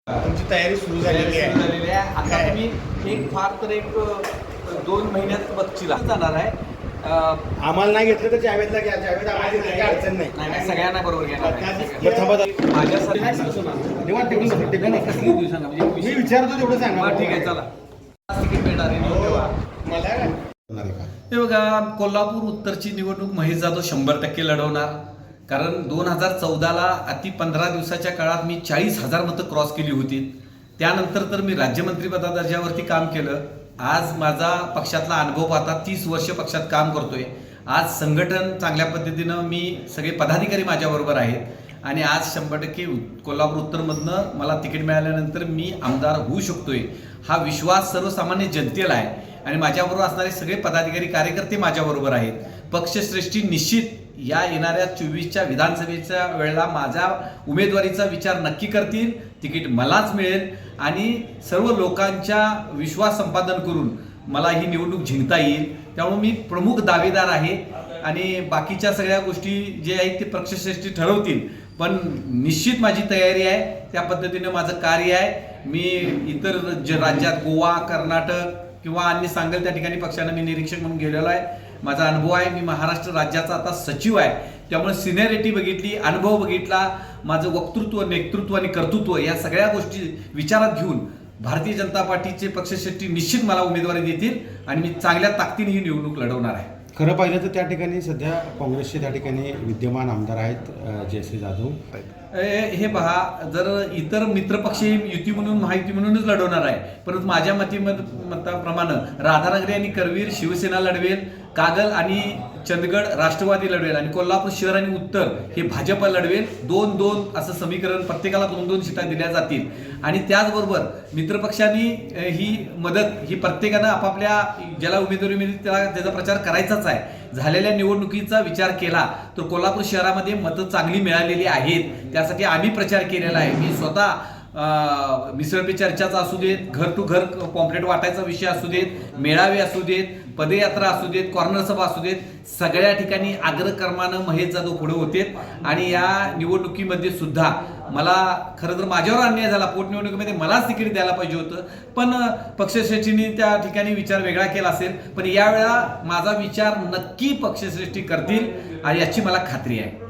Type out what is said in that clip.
तुमची तयारी सुरू झालेली आहे. आता तुम्ही एक फार तर एक 2 महिन्यात बच्चीला जाणार आहे. आम्हाला नाही घेतलं तर जावेदला घ्या. जावेद आम्हाला घेतलं काही अडचण नाही. नाही सगळ्यांना बरोबर घेणार बरं, थांबा. निवांत टिकून बसा, टिकून बसा. मी विचारतो तेवढं सांगा. ठीक आहे, चला. तिकीट मिळणार आहे तेव्हा. मला हे बघा, कोल्हापूर उत्तरची निवडणूक महेश जाधव 100% लढवणार. कारण 2014ला अति 15 दिवसाच्या काळात मी 40,000 मतं क्रॉस केली होती. त्यानंतर तर मी राज्यमंत्रीपदा दर्जावरती काम केलं. आज माझा पक्षातला अनुभव पाहता 30 वर्ष पक्षात काम करतोय. आज संघटन चांगल्या पद्धतीनं मी सगळे पदाधिकारी माझ्याबरोबर आहेत आणि आज 100% कोल्हापूर उत्तरमधनं मला तिकीट मिळाल्यानंतर मी आमदार होऊ शकतोय. हा विश्वास सर्वसामान्य जनतेला आहे आणि माझ्याबरोबर असणारे सगळे पदाधिकारी कार्यकर्ते माझ्याबरोबर आहेत. पक्षश्रेष्ठी निश्चित या येणाऱ्या 24च्या विधानसभेच्या वेळेला माझ्या उमेदवारीचा विचार नक्की करतील. तिकीट मलाच मिळेल आणि सर्व लोकांच्या विश्वास संपादन करून मला ही निवडणूक जिंकता येईल. त्यामुळे मी प्रमुख दावेदार आहे आणि बाकीच्या सगळ्या गोष्टी जे आहेत ते पक्षश्रेष्ठी ठरवतील. पण निश्चित माझी तयारी आहे. त्या पद्धतीनं माझं कार्य आहे. मी इतर राज्यात गोवा, कर्नाटक किंवा अन्य सांगेल त्या ठिकाणी पक्षानं मी निरीक्षक म्हणून गेलेलो आहे. माझा अनुभव आहे. मी महाराष्ट्र राज्याचा आता सचिव आहे. त्यामुळे सिनियरिटी बघितली, अनुभव बघितला, माझं वक्तृत्व, नेतृत्व आणि कर्तृत्व या सगळ्या गोष्टी विचारात घेऊन भारतीय जनता पार्टीचे पक्षश्रेष्ठी निश्चित मला उमेदवारी देतील आणि मी चांगल्या ताकदीने ही निवडणूक लढवणार आहे. खरं पाहिलं तर त्या ठिकाणी सध्या काँग्रेसचे त्या ठिकाणी विद्यमान आमदार आहेत जयश्री जाधव. हे पहा, जर इतर मित्रपक्ष युती म्हणून महायुती म्हणूनच लढवणार आहे. परंतु माझ्या मताप्रमाणे राधानगरी आणि करवीर शिवसेना लढवेल, कागल आणि चंदगड राष्ट्रवादी लढवेल आणि कोल्हापूर शहर आणि उत्तर हे भाजप लढवेल. 2-2 असं समीकरण, प्रत्येकाला 2-2 सीटा दिल्या जातील. आणि त्याचबरोबर मित्रपक्षांनी ही मदत ही प्रत्येकानं आपापल्या ज्याला उमेदवारी मिळेल त्याला त्याचा प्रचार करायचाच आहे. झालेल्या निवडणुकीचा विचार केला तर कोल्हापूर शहरामध्ये मतं चांगली मिळालेली आहेत. त्यासाठी आम्ही प्रचार केलेला आहे. मी स्वतः मिसळ पे चर्चाचा असू देत, घर टू घर पॉम्पलेट वाटायचा विषय असू देत, मेळावे असू देत, पदयात्रा असू देत, कॉर्नर सभा असू देत, सगळ्या ठिकाणी अग्रक्रमानं महेश जाधव पुढे होते. आणि या निवडणुकीमध्ये सुद्धा मला खरं तर माझ्यावर अन्याय झाला. पोटनिवडणुकीमध्ये मलाच तिकीट द्यायला पाहिजे होतं, पण पक्षश्रेष्ठींनी त्या ठिकाणी विचार वेगळा केला असेल. पण यावेळेला माझा विचार नक्की पक्षश्रेष्ठी करतील आणि याची मला खात्री आहे.